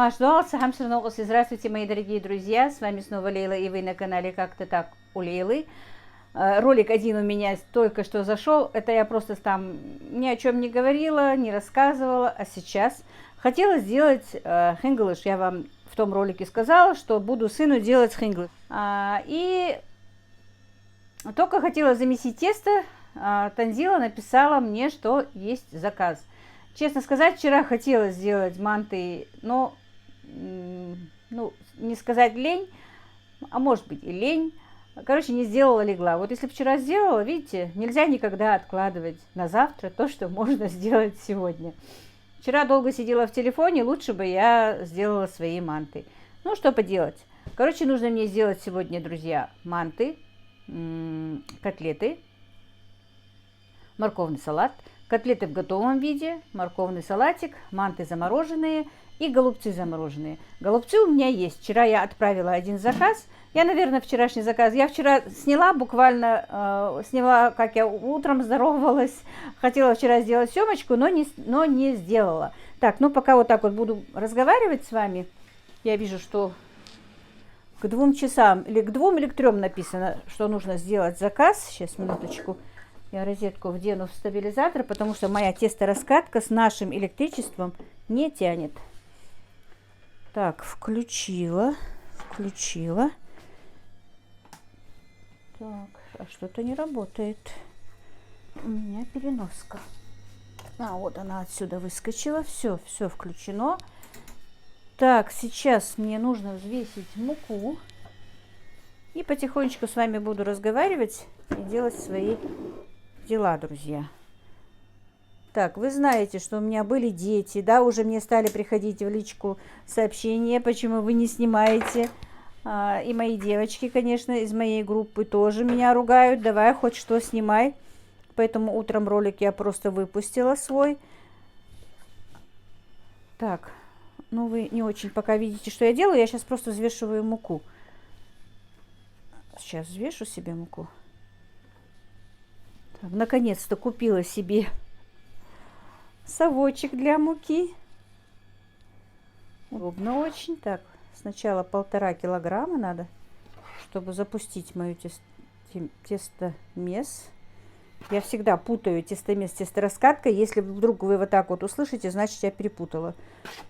Здравствуйте, мои дорогие друзья, с вами снова Лейла, и вы на канале Как-то так у Лейлы. Ролик один у меня только что зашел, это я просто там ни о чем не говорила, не рассказывала, а сейчас хотела сделать хинглыш. Я вам в том ролике сказала, что буду сыну делать хинглыш. И только хотела замесить тесто, Танзила написала мне, что есть заказ. Честно сказать, вчера хотела сделать манты, но, не сказать лень, а может быть и лень. Короче, не сделала, легла. Вот если вчера сделала, видите, нельзя никогда откладывать на завтра то, что можно сделать сегодня. Вчера долго сидела в телефоне, лучше бы я сделала свои манты. Ну, что поделать. Короче, нужно мне сделать сегодня, друзья, манты, котлеты, морковный салат, котлеты в готовом виде, морковный салатик, манты замороженные и голубцы замороженные. Голубцы у меня есть. Вчера я отправила один заказ. Я, наверное, вчерашний заказ. Я вчера сняла, буквально сняла, как я утром здоровалась. Хотела вчера сделать семечку, но не сделала. Так, ну пока вот так вот буду разговаривать с вами. Я вижу, что к 2 часам, или к 2 или к 3 написано, что нужно сделать заказ. Сейчас, минуточку. Я розетку вдену в стабилизатор, потому что моя тестораскатка с нашим электричеством не тянет. Так, включила. Так, а что-то не работает. У меня переноска. Вот она отсюда выскочила. Все включено. Так, сейчас мне нужно взвесить муку. И потихонечку с вами буду разговаривать и делать свои дела, друзья. Так, вы знаете, что у меня были дети, да, уже мне стали приходить в личку сообщения, почему вы не снимаете. И мои девочки, конечно, из моей группы тоже меня ругают, давай хоть что снимай. Поэтому утром ролик я просто выпустила свой. Так, ну вы не очень пока видите, что я делаю, я сейчас просто взвешиваю муку. Сейчас взвешу себе муку. Наконец-то купила себе совочек для муки. Удобно очень. Так, сначала 1,5 килограмма надо, чтобы запустить мою тестомес. Я всегда путаю тестомес с тестораскаткой. Если вдруг вы вот так вот услышите, значит я перепутала.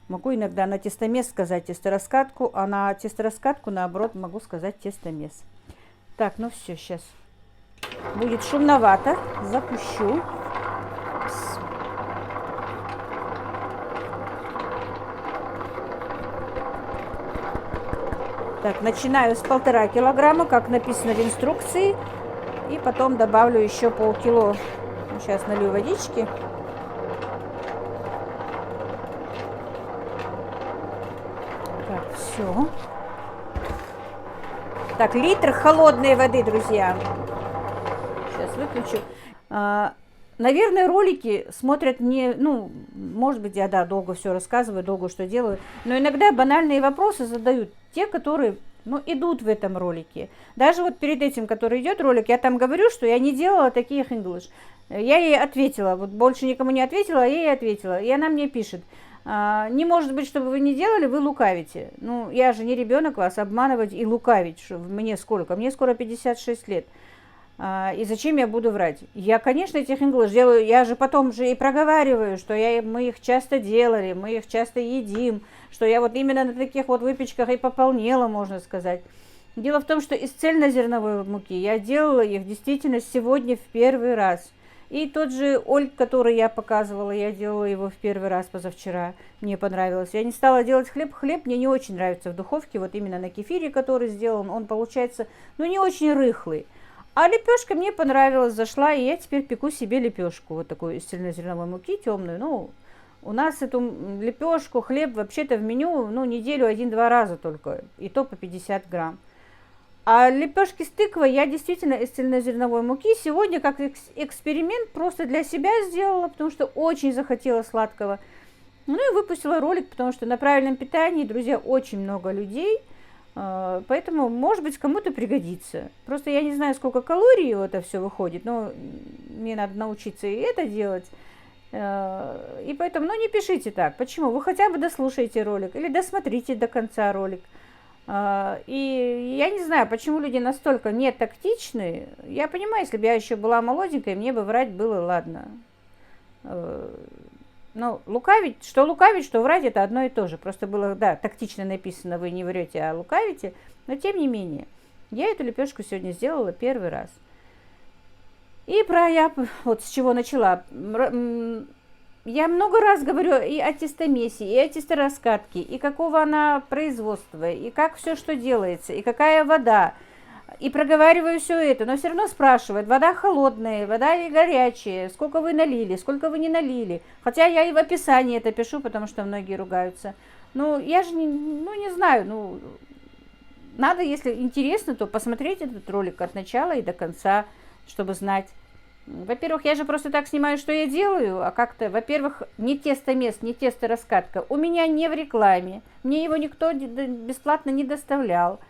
Могу иногда на тестомес сказать тестораскатку, а на тестораскатку, наоборот, могу сказать тестомес. Так, ну все, сейчас. Будет шумновато. Запущу. Так, начинаю с 1,5 килограмма, как написано в инструкции. И потом добавлю еще полкило. Сейчас налью водички. Так, все. Так, литр холодной воды, друзья. Сейчас выключу. Наверное, ролики смотрят не, может быть, я, долго все рассказываю, долго что делаю, но иногда банальные вопросы задают те, которые, идут в этом ролике. Даже вот перед этим, который идет ролик, я там говорю, что я не делала таких English. Я ей ответила, вот больше никому не ответила, а я ей ответила. И она мне пишет: не может быть, чтобы вы не делали, вы лукавите. Я же не ребенок вас обманывать и лукавить. Что мне сколько? Мне скоро 56 лет. И зачем я буду врать? Я, конечно, этих English делаю, я же потом же и проговариваю, что мы их часто делали, мы их часто едим, что я вот именно на таких вот выпечках и пополнела, можно сказать. Дело в том, что из цельнозерновой муки я делала их действительно сегодня в первый раз. И тот же Ольг, который я показывала, я делала его в первый раз позавчера. Мне понравилось. Я не стала делать хлеб. Хлеб мне не очень нравится в духовке. Вот именно на кефире, который сделан, он получается, не очень рыхлый. А лепешка мне понравилась, зашла, и я теперь пеку себе лепешку. Вот такую из цельнозерновой муки, темную. У нас эту лепешку, хлеб вообще-то в меню, неделю 1-2 раза только. И то по 50 грамм. А лепешки с тыквой я действительно из цельнозерновой муки сегодня как эксперимент просто для себя сделала, потому что очень захотела сладкого. И выпустила ролик, потому что на правильном питании, друзья, очень много людей, поэтому, может быть, кому-то пригодится. Просто я не знаю, сколько калорий это все выходит, но мне надо научиться и это делать. И поэтому, ну, не пишите так. Почему? Вы хотя бы дослушайте ролик или досмотрите до конца ролик. И я не знаю, почему люди настолько не тактичны. Я понимаю, если бы я еще была молоденькой, мне бы врать было, ладно. Но лукавить, что врать, это одно и то же. Просто было, да, тактично написано, вы не врете, а лукавите. Но тем не менее, я эту лепешку сегодня сделала первый раз. И я вот с чего начала. Я много раз говорю и о тестомесе, и о тестораскатке, и какого она производства, и как все, что делается, и какая вода. И проговариваю все это, но все равно спрашивают, вода холодная, вода или горячая, сколько вы налили, сколько вы не налили. Хотя я и в описании это пишу, потому что многие ругаются. Ну, я же не знаю, надо, если интересно, то посмотреть этот ролик от начала и до конца, чтобы знать. Во-первых, я же просто так снимаю, что я делаю, а как-то, во-первых, не тестомес, не тестораскатка. У меня не в рекламе, мне его никто бесплатно не доставлял.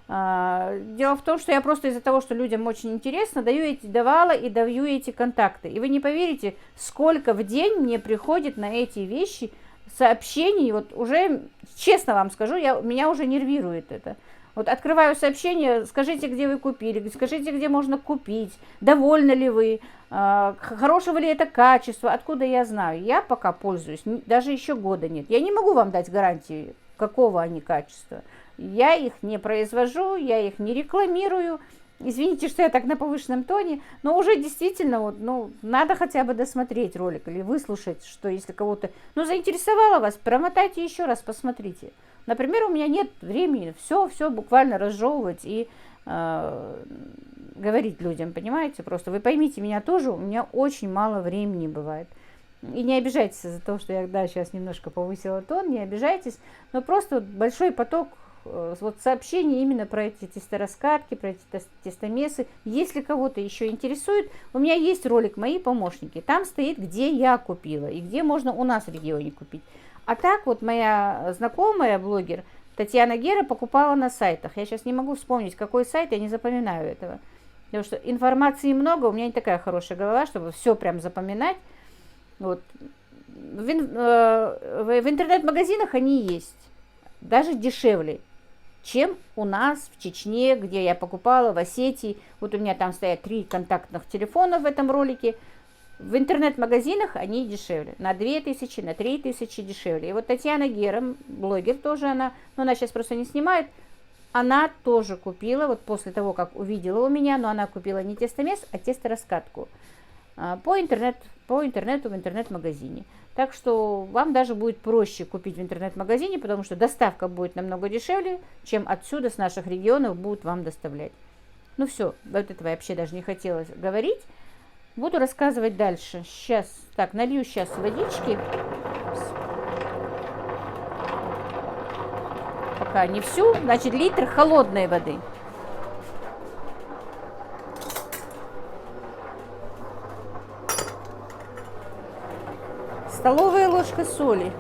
Дело в том, что я просто из-за того, что людям очень интересно, давала и даю эти контакты. И вы не поверите, сколько в день мне приходит на эти вещи сообщений. Вот уже, честно вам скажу, меня уже нервирует это. Вот открываю сообщение, скажите, где вы купили, скажите, где можно купить, довольны ли вы, хорошего ли это качество, откуда я знаю. Я пока пользуюсь, даже еще года нет. Я не могу вам дать гарантии, какого они качества. Я их не произвожу, я их не рекламирую. Извините, что я так на повышенном тоне, но уже действительно, надо хотя бы досмотреть ролик или выслушать, что если кого-то, заинтересовало вас, промотайте еще раз, посмотрите. Например, у меня нет времени все буквально разжевывать и говорить людям, понимаете? Просто вы поймите меня тоже, у меня очень мало времени бывает. И не обижайтесь за то, что я сейчас немножко повысила тон, не обижайтесь, но просто большой поток сообщений именно про эти тестораскатки, про эти тестомесы. Если кого-то еще интересует, у меня есть ролик «Мои помощники». Там стоит, где я купила и где можно у нас в регионе купить. А так вот моя знакомая блогер Татьяна Гера покупала на сайтах. Я сейчас не могу вспомнить, какой сайт, я не запоминаю этого. Потому что информации много, у меня не такая хорошая голова, чтобы все прям запоминать. Вот. В интернет-магазинах они есть, даже дешевле, чем у нас в Чечне, где я покупала, в Осетии. Вот у меня там стоят 3 контактных телефона в этом ролике. В интернет-магазинах они дешевле, на 2000, на 3000 дешевле. И вот Татьяна Гера, блогер тоже она сейчас просто не снимает, она тоже купила, вот после того, как увидела у меня, но она купила не тестомес, а тестораскатку по интернету в интернет-магазине. Так что вам даже будет проще купить в интернет-магазине, потому что доставка будет намного дешевле, чем отсюда, с наших регионов, будут вам доставлять. Ну все, вот этого я вообще даже не хотела говорить. Буду рассказывать дальше. Налью сейчас водички. Пока не всю, значит, литр холодной воды. Столовая ложка соли.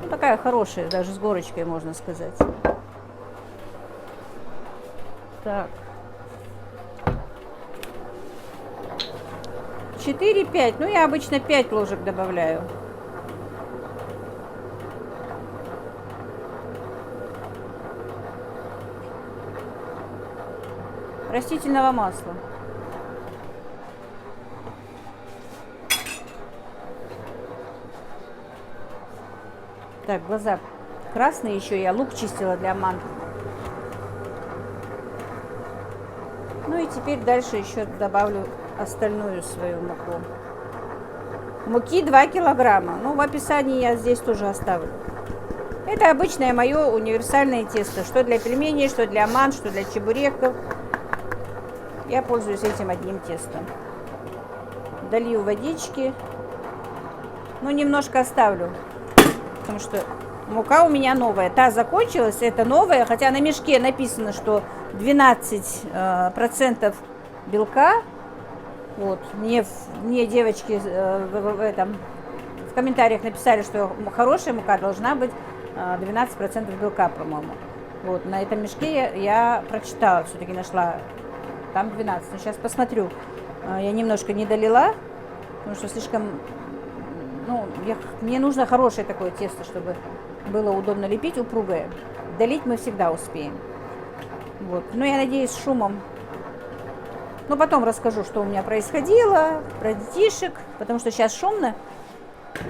Такая хорошая, даже с горочкой, можно сказать. Так. 4-5, я обычно 5 ложек добавляю. Растительного масла. Так, глаза красные еще, я лук чистила для манты. Ну и теперь дальше еще добавлю остальную свою муку. Муки 2 килограмма. В описании я здесь тоже оставлю. Это обычное мое универсальное тесто. Что для пельменей, что для ман, что для чебуреков. Я пользуюсь этим одним тестом. Долью водички. Немножко оставлю. Потому что мука у меня новая. Та закончилась, это новая. Хотя на мешке написано, что 12% белка. Вот, мне девочки в комментариях написали, что хорошая мука должна быть 12% белка, по-моему. Вот, на этом мешке я прочитала, все-таки нашла, там 12. Сейчас посмотрю. Я немножко не долила, потому что слишком, ну, мне нужно хорошее такое тесто, чтобы было удобно лепить, упругое. Долить мы всегда успеем. Вот. Но я надеюсь, с шумом. Но потом расскажу, что у меня происходило, про детишек, потому что сейчас шумно.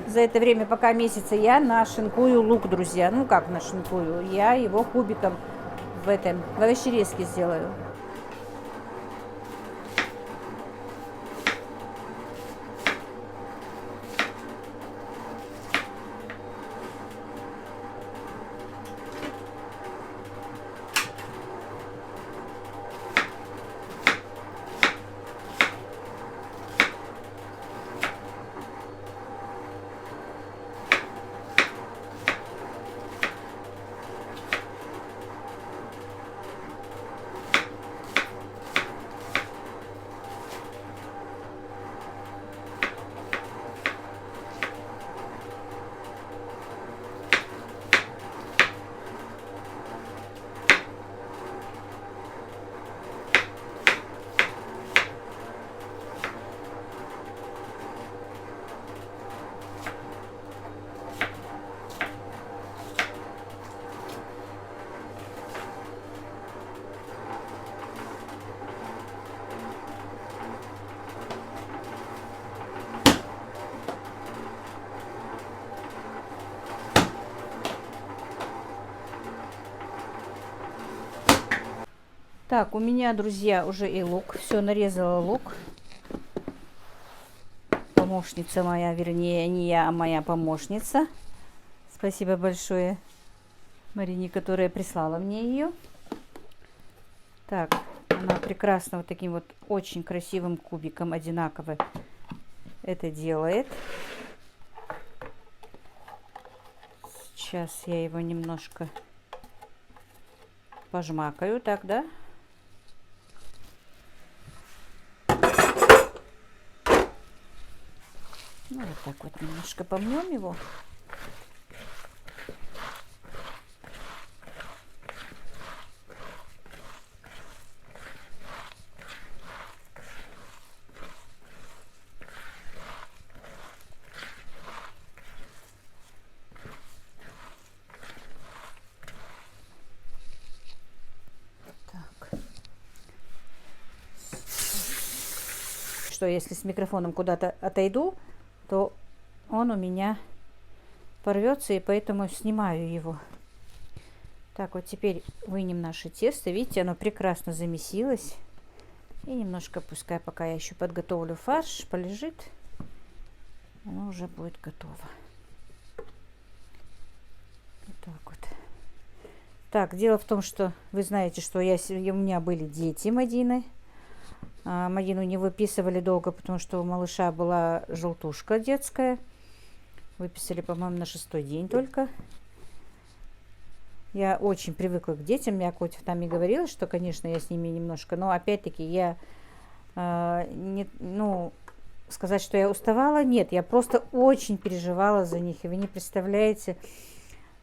За это время, пока месяца, я нашинкую лук, друзья. Ну, как нашинкую? Я его кубиком в овощерезке сделаю. Так, у меня, друзья, уже и лук. Все, нарезала лук. Помощница моя, вернее, не я, а моя помощница. Спасибо большое Марине, которая прислала мне ее. Так, она прекрасно вот таким вот очень красивым кубиком одинаково это делает. Сейчас я его немножко пожмакаю, так, да? Ну, вот так вот немножко помнем его. Так. Что если с микрофоном куда-то отойду, то он у меня порвется, и поэтому снимаю его. Так, вот теперь вынем наше тесто. Видите, оно прекрасно замесилось. И немножко, пускай пока я еще подготовлю фарш, полежит, оно уже будет готово. Вот так вот. Так, дело в том, что вы знаете, что у меня были дети Мадины. Мадину не выписывали долго, потому что у малыша была желтушка детская. Выписали, по-моему, на 6-й день только. Я очень привыкла к детям. Я хоть там и говорила, что, конечно, я с ними немножко... Но, опять-таки, я... сказать, что я уставала, нет. Я просто очень переживала за них. И вы не представляете...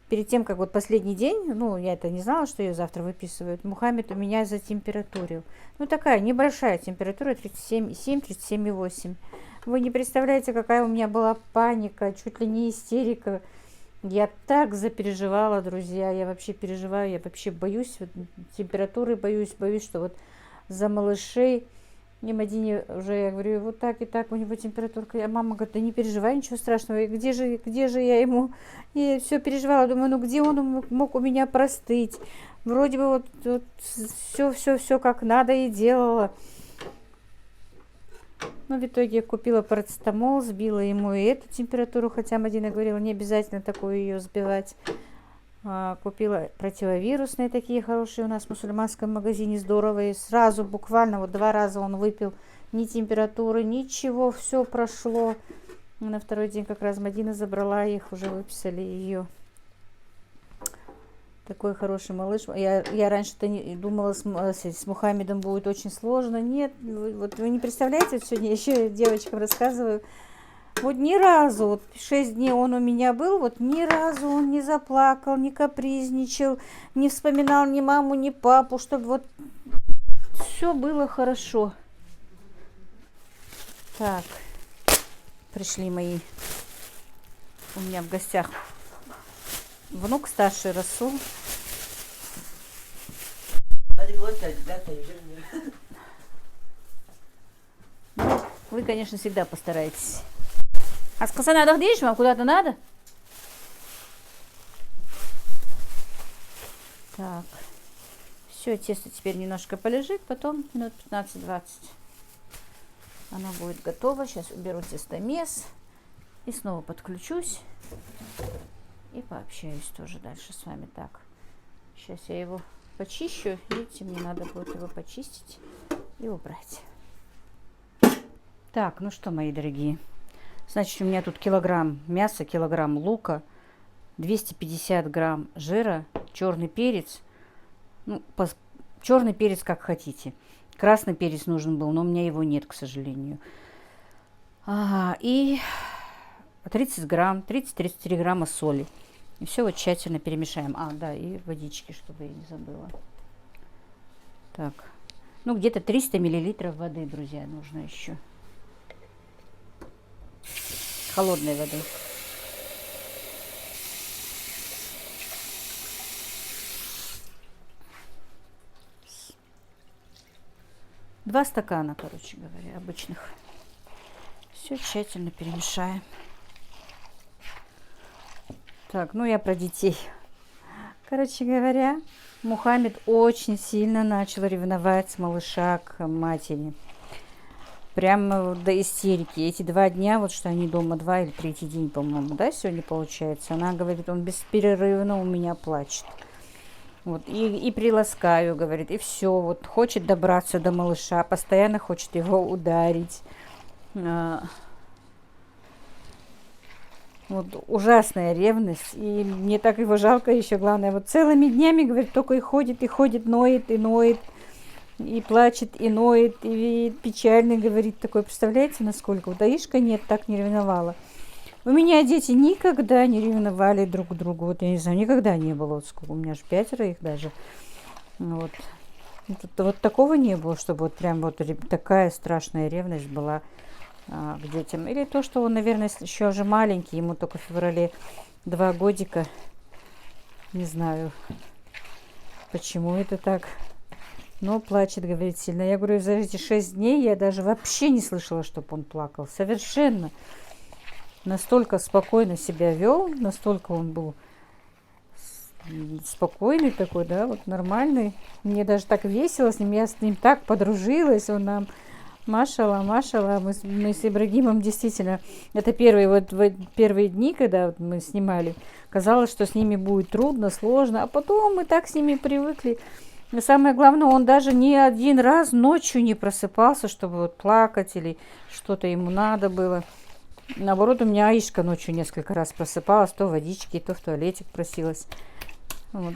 Перед тем, как вот последний день, ну, я это не знала, что ее завтра выписывают, Мухаммед у меня затемпературил. Ну, такая небольшая температура, 37,7, 37,8. Вы не представляете, какая у меня была паника, чуть ли не истерика. Я так запереживала, друзья, я вообще переживаю, я вообще боюсь вот, температуры, боюсь, что вот за малышей... И Мадине уже, я говорю, вот так и так, у него температурка. А мама говорит, да не переживай, ничего страшного. И где же я ему? И все переживала, думаю, ну где он мог у меня простыть? Вроде бы вот все как надо и делала. Но в итоге я купила парацетамол, сбила ему и эту температуру, хотя Мадина говорила, не обязательно такую ее сбивать. Купила противовирусные такие хорошие у нас в мусульманском магазине, здоровые. Сразу буквально вот 2 раза он выпил, ни температуры, ничего, все прошло. На 2-й день как раз Мадина забрала их, уже выписали ее. Такой хороший малыш. Я раньше-то думала, с Мухаммедом будет очень сложно. Нет, вот вы не представляете, вот сегодня еще девочкам рассказываю. Вот ни разу, вот 6 дней он у меня был, вот ни разу он не заплакал, не капризничал, не вспоминал ни маму, ни папу, чтобы вот все было хорошо. Так, пришли мои, у меня в гостях внук старший Расул. Ну, вы, конечно, всегда постараетесь. А сказать надо, где вам куда-то надо? Так. Все, тесто теперь немножко полежит, потом минут 15-20 оно будет готово. Сейчас уберу тестомес и снова подключусь и пообщаюсь тоже дальше с вами. Так, сейчас я его почищу. Видите, мне надо будет его почистить и убрать. Так, ну что, мои дорогие, значит, у меня тут килограмм мяса, килограмм лука, 250 грамм жира, черный перец. Ну, черный перец как хотите. Красный перец нужен был, но у меня его нет, к сожалению. И 30 грамм, 30-33 грамма соли. И все вот тщательно перемешаем. Да, и водички, чтобы я не забыла. Так, ну где-то 300 миллилитров воды, друзья, нужно еще. Холодной воды. Два стакана, короче говоря, обычных. Все тщательно перемешаем. Так, ну я про детей. Короче говоря, Мухаммед очень сильно начал ревновать с малыша к матери. Прямо до истерики. Эти 2 дня, вот что они дома, 2 или 3-й день, по-моему, да, сегодня получается. Она говорит, он бесперерывно у меня плачет. Вот, и приласкаю, говорит, и все, вот хочет добраться до малыша, постоянно хочет его ударить. Вот ужасная ревность, и мне так его жалко еще, главное, вот целыми днями, говорит, только и ходит, ноет, и плачет, и ноет, и печально, говорит, такой, представляете, насколько? Вот Аишка нет, так не ревновала. У меня дети никогда не ревновали друг к другу. Вот я не знаю, никогда не было. Вот сколько, у меня же 5 их даже. Вот. Вот такого не было, чтобы вот прям вот такая страшная ревность была к детям. Или то, что он, наверное, еще уже маленький, ему только в феврале 2 годика. Не знаю, почему это так. Но плачет, говорит, сильно. Я говорю, за эти 6 дней я даже вообще не слышала, чтобы он плакал. Совершенно. Настолько спокойно себя вел, настолько он был спокойный такой, да, вот нормальный. Мне даже так весело с ним, я с ним так подружилась, он нам машала. Мы с Ибрагимом действительно, это первые дни, когда вот мы снимали, казалось, что с ними будет трудно, сложно, а потом мы так с ними привыкли. И самое главное, он даже ни один раз ночью не просыпался, чтобы вот плакать или что-то ему надо было. Наоборот, у меня Аишка ночью несколько раз просыпалась, то водички, то в туалетик просилась. Вот.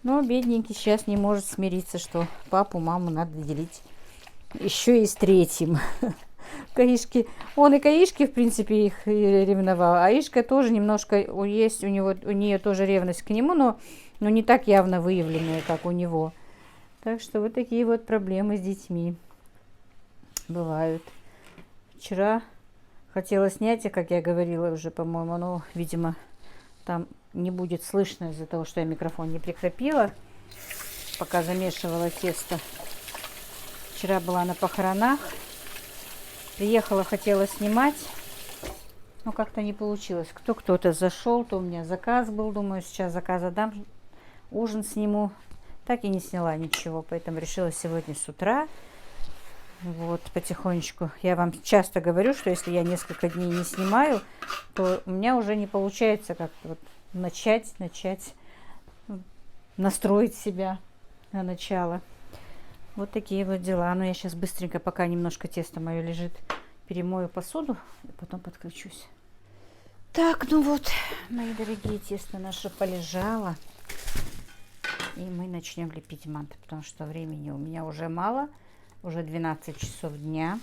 Но бедненький сейчас не может смириться, что папу, маму надо делить еще и с третьим. Каишки. Он и Каишки, в принципе, их ревновал. Аишка тоже немножко есть, у нее тоже ревность к нему, но не так явно выявленная, как у него. Так что вот такие вот проблемы с детьми бывают. Вчера хотела снять, как я говорила уже, по-моему, но, видимо, там не будет слышно из-за того, что я микрофон не прикрепила, пока замешивала тесто. Вчера была на похоронах. Приехала, хотела снимать, но как-то не получилось. Кто-то зашел, то у меня заказ был, думаю, сейчас заказ отдам, ужин сниму. Так и не сняла ничего, поэтому решила сегодня с утра. Вот, потихонечку. Я вам часто говорю, что если я несколько дней не снимаю, то у меня уже не получается как-то вот начать, настроить себя на начало. Вот такие вот дела. Но я сейчас быстренько, пока немножко тесто мое лежит, перемою посуду и потом подключусь. Так, ну вот, мои дорогие, тесто наше полежало. И мы начнем лепить манты, потому что времени у меня уже мало. Уже 12 часов дня.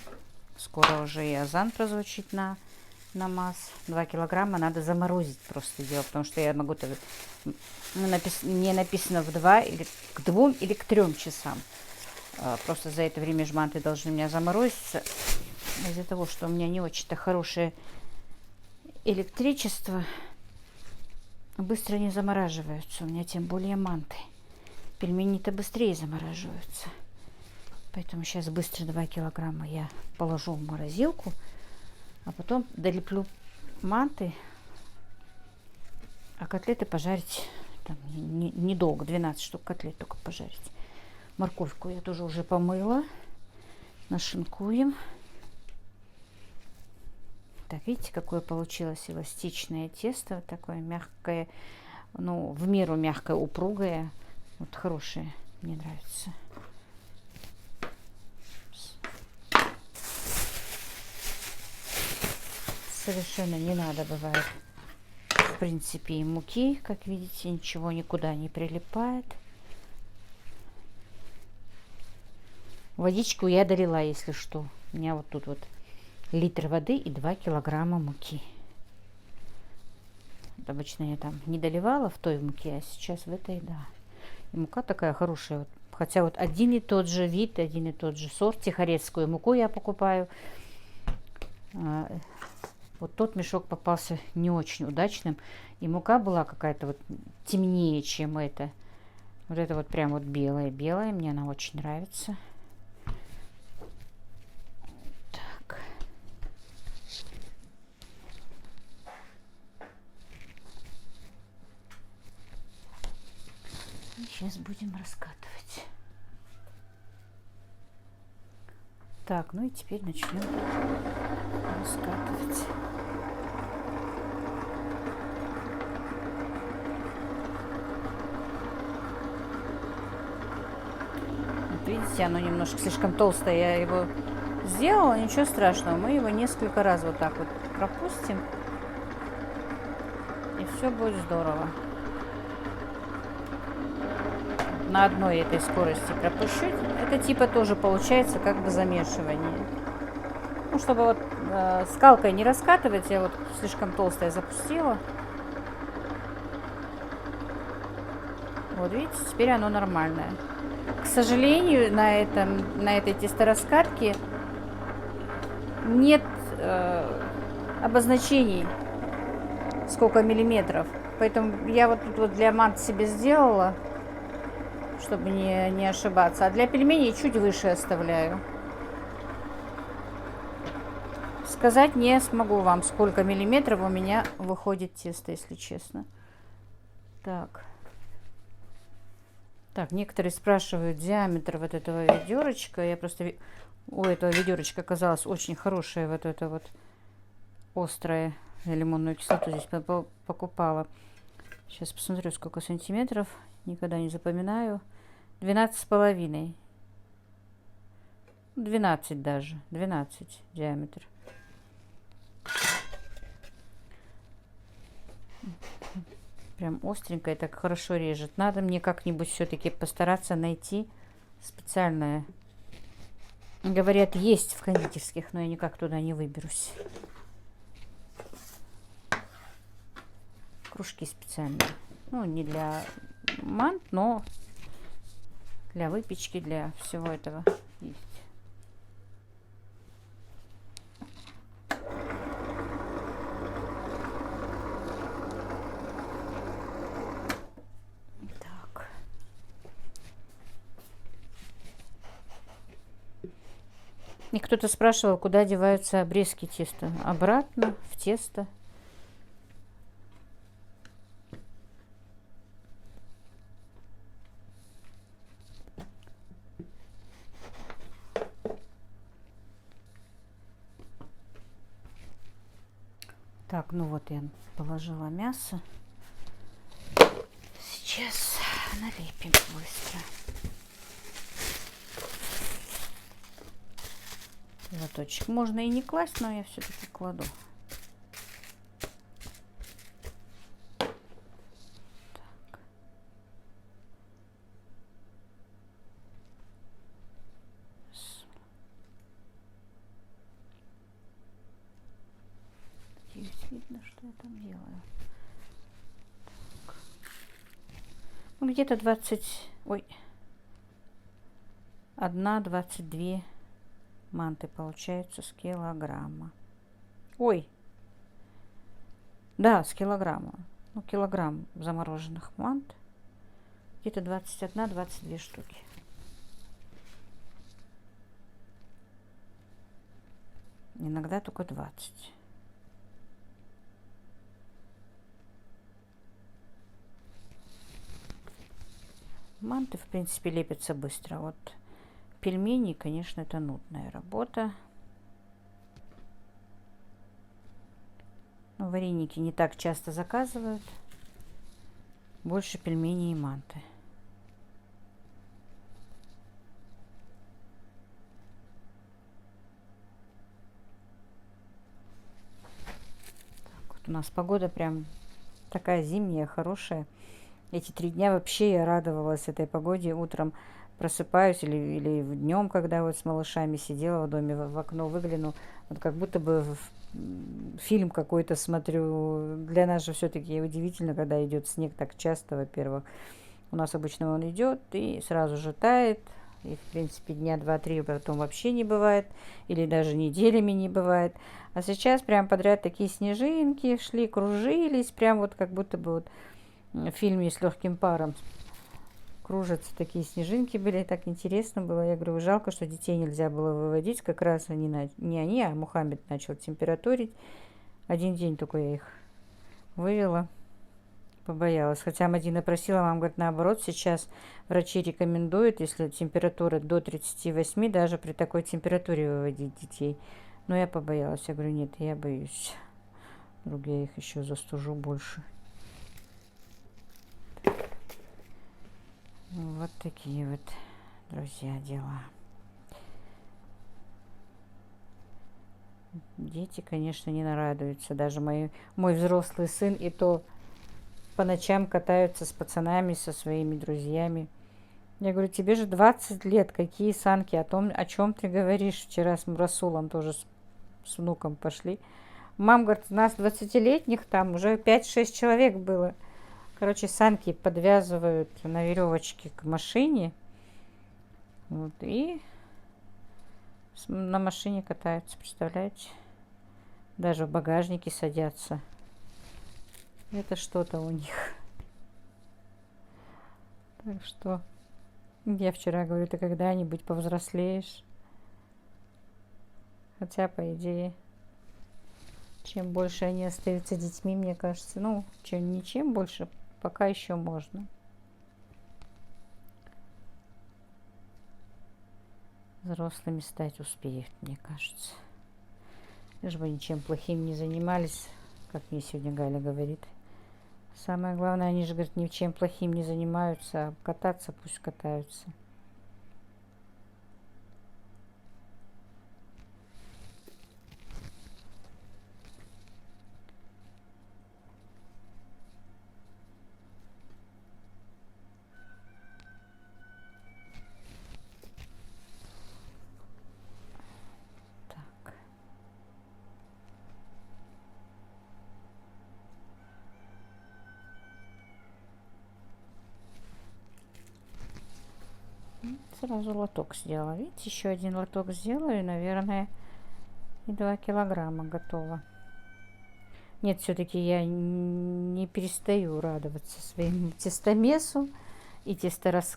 Скоро уже и азан прозвучит на намаз. 2 килограмма надо заморозить просто дело, потому что я могу... Мне написано к 2 или к 3 часам. Просто за это время жманты должны у меня заморозиться. из-за того, что у меня не очень-то хорошее электричество, быстро не замораживаются. У меня тем более манты. Пельмени-то быстрее замораживаются. Поэтому сейчас быстро 2 килограмма я положу в морозилку, а потом долеплю манты, а котлеты пожарить там недолго, 12 штук котлет только пожарить. Морковку я тоже уже помыла. Нашинкуем. Так, видите, какое получилось эластичное тесто, вот такое мягкое, ну, в меру мягкое, упругое. Вот хорошее, мне нравится. Совершенно не надо бывает, в принципе, и муки, как видите, ничего никуда не прилипает. Водичку я долила, если что. У меня вот тут вот литр воды и 2 килограмма муки. Вот обычно я там не доливала в той муке, а сейчас в этой, да. И мука такая хорошая. Вот. Хотя вот один и тот же вид, один и тот же сорт. Тихорецкую муку я покупаю. Вот тот мешок попался не очень удачным. И мука была какая-то вот темнее, чем эта. Вот это вот прям вот белая-белая. Мне она очень нравится. Так. И сейчас будем раскатывать. Так, ну и теперь начнем раскатывать. Вот видите, оно немножко слишком толстое. Я его сделала, ничего страшного. Мы его несколько раз вот так вот пропустим. И все будет здорово. На одной этой скорости пропущу. Это типа тоже получается как бы замешивание. Ну, чтобы вот скалкой не раскатывать, я вот слишком толстое запустила. Вот видите, теперь оно нормальное. К сожалению, на этой тестораскатке нет обозначений, сколько миллиметров. Поэтому я вот тут вот для мант себе сделала, чтобы не ошибаться. А для пельменей чуть выше оставляю. Сказать не смогу вам, сколько миллиметров у меня выходит тесто, если честно. Так. Так, некоторые спрашивают диаметр вот этого ведерочка. Я просто... У этого ведерочка оказалась очень хорошая вот эта вот острая. Я лимонную кислоту здесь покупала. Сейчас посмотрю, сколько сантиметров. Никогда не запоминаю. 12,5. 12 даже. 12 диаметр. Прям остренькая, так хорошо режет. Надо мне как-нибудь все-таки постараться найти специальное. Говорят, есть в кондитерских, но я никак туда не выберусь. Кружки специальные. Ну, не для мант, но для выпечки, для всего этого есть. Так. И кто-то спрашивал, куда деваются обрезки теста. Обратно в тесто. Так, ну вот я положила мясо. Сейчас налепим быстро. Лоточек можно и не класть, но я все-таки кладу. Так. Здесь видно, что я там делаю. Так. Ну, где-то 20, ой, 1, 22 Манты получаются с килограмма. Ой, да, с килограмма. Ну, килограмм замороженных мант. Где-то 21-22 штуки. Иногда только 20. Манты, в принципе, лепятся быстро. Вот пельмени, конечно, это нудная работа. Но вареники не так часто заказывают. Больше пельмени и манты. Так, вот у нас погода прям такая зимняя, хорошая. Эти 3 дня вообще я радовалась этой погоде. Утром просыпаюсь или днем, когда вот с малышами сидела в доме, в окно выгляну, вот как будто бы фильм какой-то смотрю. Для нас же все-таки удивительно, когда идет снег так часто, во-первых. У нас обычно он идет и сразу же тает. И, в принципе, дня 2-3 потом вообще не бывает. Или даже неделями не бывает. А сейчас прям подряд такие снежинки шли, кружились. Прям вот как будто бы вот в фильме «С легким паром» кружатся такие снежинки были, так интересно было. Я говорю, жалко, что детей нельзя было выводить, как раз они, не они, а Мухаммед начал температурить. 1 день только я их вывела, побоялась. Хотя Мадина просила, мама говорит, наоборот, сейчас врачи рекомендуют, если температура до 38, даже при такой температуре выводить детей. Но я побоялась, я говорю, нет, я боюсь. Вдруг я их еще застужу больше. Вот такие вот, друзья, дела. Дети, конечно, не нарадуются. Даже мой взрослый сын и то по ночам катаются с пацанами, со своими друзьями. Я говорю, тебе же 20 лет, какие санки, о чем ты говоришь? Вчера с Расулом тоже с внуком пошли. Мам говорит, у нас 20-летних там уже 5-6 человек было. Короче, санки подвязывают на веревочке к машине. Вот, и на машине катаются, представляете? Даже в багажнике садятся. Это что-то у них. Так что я вчера говорю, ты когда-нибудь повзрослеешь? Хотя, по идее, чем больше они остаются детьми, мне кажется, ну, чем больше, пока еще можно. Взрослыми стать успеют, мне кажется. Лишь бы ничем плохим не занимались, как мне сегодня Галя говорит. Самое главное, они же, говорят, ничем плохим не занимаются, а кататься пусть катаются. Сразу лоток сделала. Видите, еще 1 лоток сделаю, и, наверное, и 2 килограмма готово. Нет, все-таки я не перестаю радоваться своему тестомесу и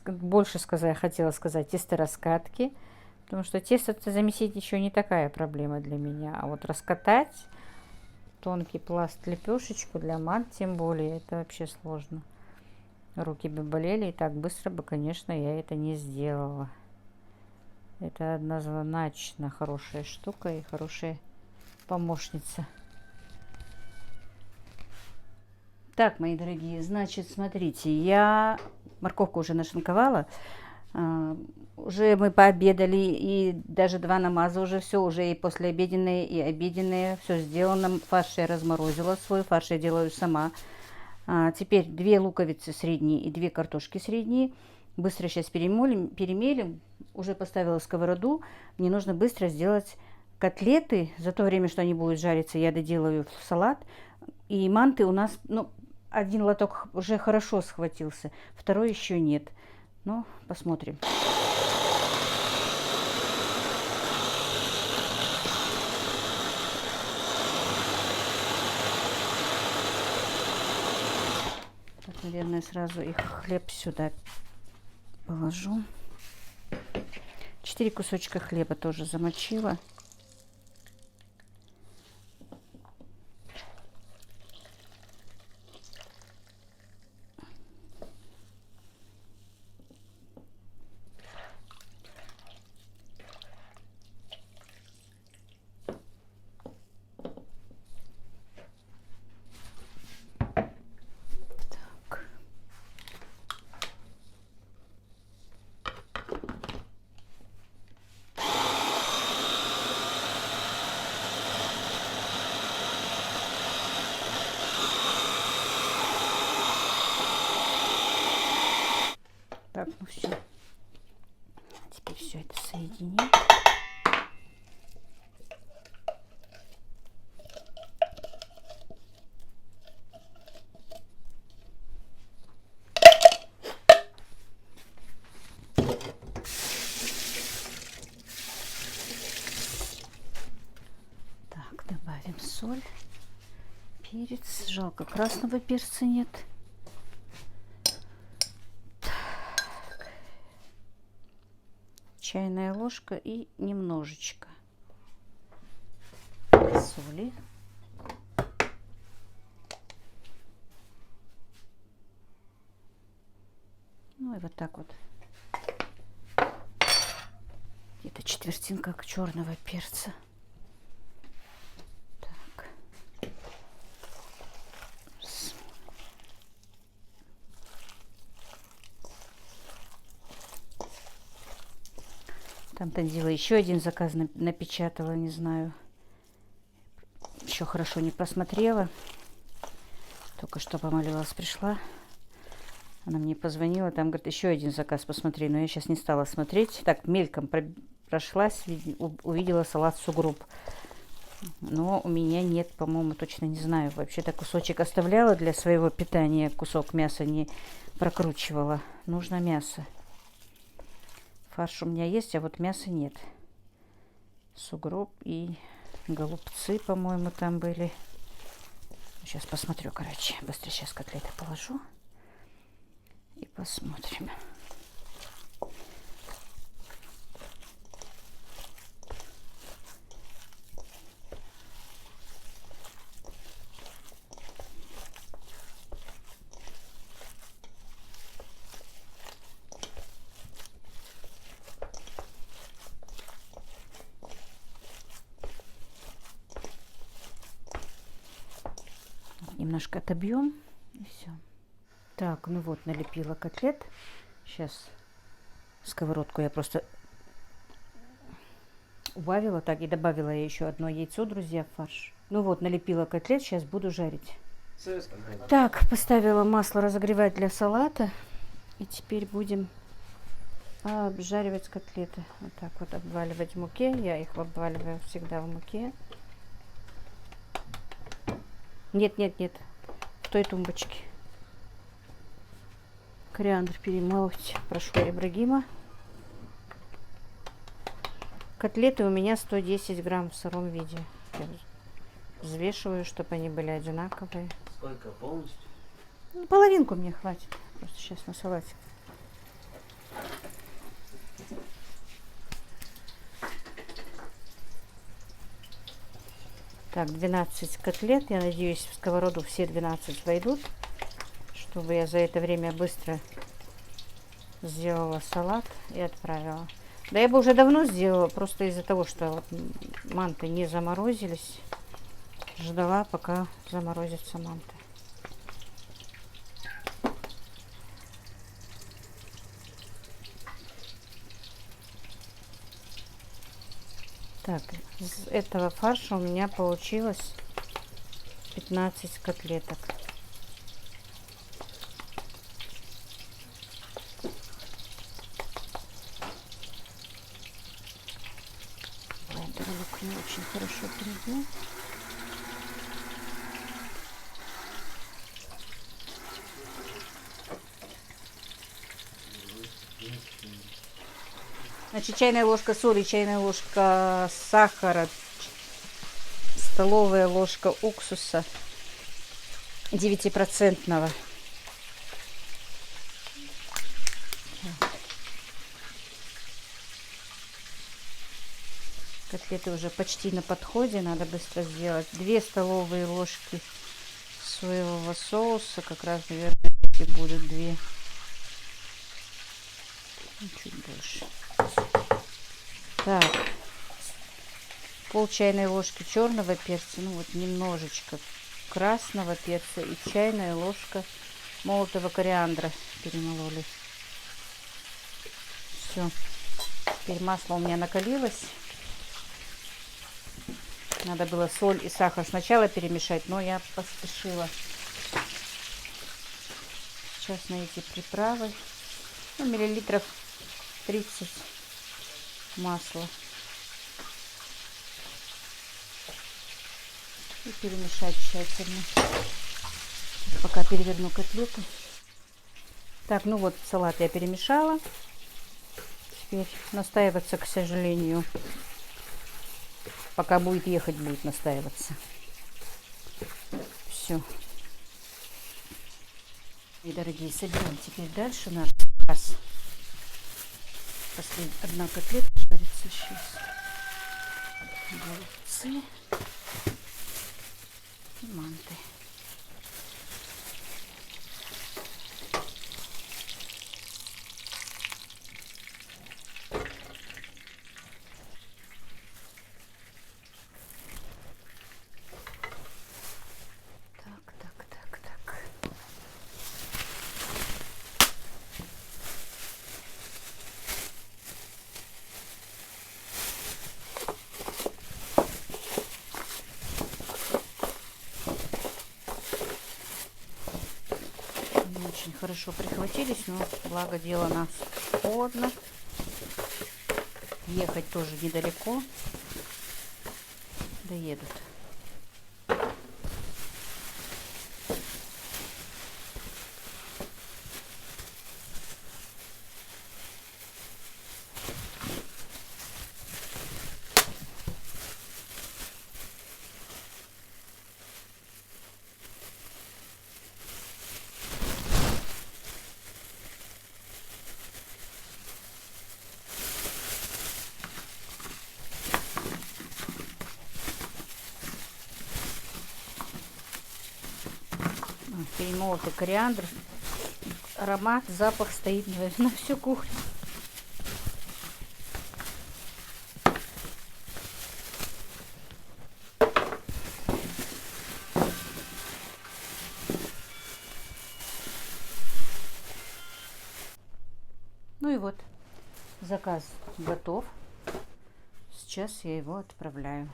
больше сказать, хотела сказать тестораскатки, потому что тесто-то замесить еще не такая проблема для меня, а вот раскатать тонкий пласт лепешечку для мант, тем более, это вообще сложно. Руки бы болели, и так быстро бы, конечно, я это не сделала. Это однозначно хорошая штука и хорошая помощница. Так, мои дорогие, значит, смотрите, я морковку уже нашинковала. Уже мы пообедали, и даже 2 намаза уже все, уже и послеобеденные, и обеденные, все сделано. Фарш я разморозила свой, фарш я делаю сама. Теперь 2 луковицы средние и 2 картошки средние. Быстро сейчас перемелим. Уже поставила сковороду. Мне нужно быстро сделать котлеты. За то время, что они будут жариться, я доделаю в салат. И манты у нас, ну, 1 лоток уже хорошо схватился, 2 еще нет. Ну, посмотрим. Наверное, сразу их хлеб сюда положу. 4 кусочка хлеба тоже замочила. Так, ну все. Теперь все это соединим. Так, добавим соль, перец. Жалко, красного перца нет. Чайная ложка и немножечко соли. Ну и вот так вот. Где-то четвертинка черного перца. Так. Там Танзила еще один заказ напечатала, не знаю. Еще хорошо не просмотрела. Только что помолилась, пришла. Она мне позвонила, там говорит, еще один заказ посмотри. Но я сейчас не стала смотреть. Так, мельком прошлась, увидела салат сугроб. Но у меня нет, по-моему, точно не знаю. Вообще-то кусочек оставляла для своего питания. Кусок мяса не прокручивала. Нужно мясо. Фарш у меня есть, а вот мяса нет. Сугроб и голубцы, по-моему, там были. Сейчас посмотрю, короче. Быстрее сейчас котлеты положу. И посмотрим. Немножко отобьем и все. Так, ну вот, налепила котлет. Сейчас сковородку я просто убавила так и добавила я еще одно яйцо, друзья, в фарш. Ну вот, налепила котлет, сейчас буду жарить. Так, поставила масло разогревать для салата. И теперь будем обжаривать котлеты. Вот так вот обваливать в муке. Я их обваливаю всегда в муке. Нет, нет, нет. В той тумбочке. Кориандр перемолоть. Прошу Ибрагима. Котлеты у меня 110 грамм в сыром виде. Я взвешиваю, чтобы они были одинаковые. Сколько полностью? Ну, половинку мне хватит. Просто сейчас на салатик. Так, 12 котлет. Я надеюсь, в сковороду все 12 войдут, чтобы я за это время быстро сделала салат и отправила. Да я бы уже давно сделала, просто из-за того, что вот манты не заморозились. Ждала, пока заморозятся манты. Так, из этого фарша у меня получилось 15 котлеток. Блендер лук не очень хорошо перебил. Значит, чайная ложка соли, чайная ложка сахара, столовая ложка уксуса 9%. Котлеты уже почти на подходе, надо быстро сделать. 2 столовые ложки соевого соуса, как раз, наверное, эти будут 2. Чуть больше. Так, пол чайной ложки черного перца, ну вот немножечко красного перца и чайная ложка молотого кориандра перемололи. Все, теперь масло у меня накалилось. Надо было соль и сахар сначала перемешать, но я поспешила. Сейчас на эти приправы, ну, миллилитров 30 масла. И перемешать тщательно. Пока переверну котлету. Так, ну вот салат я перемешала. Теперь настаиваться, к сожалению, пока будет ехать, будет настаиваться. Все. И, дорогие, соберем теперь дальше наш заказ. Последняя одна котлета жарится сейчас. Голубцы и манты. Очень хорошо прихватились, но благо дело нас холодно. Ехать тоже недалеко. Доедут. Перемолотый кориандр. Аромат, запах стоит, наверное, на всю кухню. Ну и вот, заказ готов. Сейчас я его отправляю.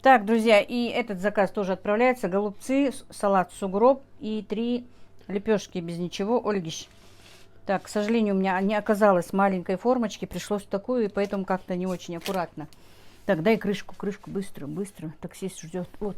Так, друзья, и этот заказ тоже отправляется. Голубцы, салат сугроб и 3 лепешки без ничего. Ольгищ. Так, к сожалению, у меня не оказалось маленькой формочки. Пришлось такую, и поэтому как-то не очень аккуратно. Так, дай крышку, быстро. Таксист ждет. Вот.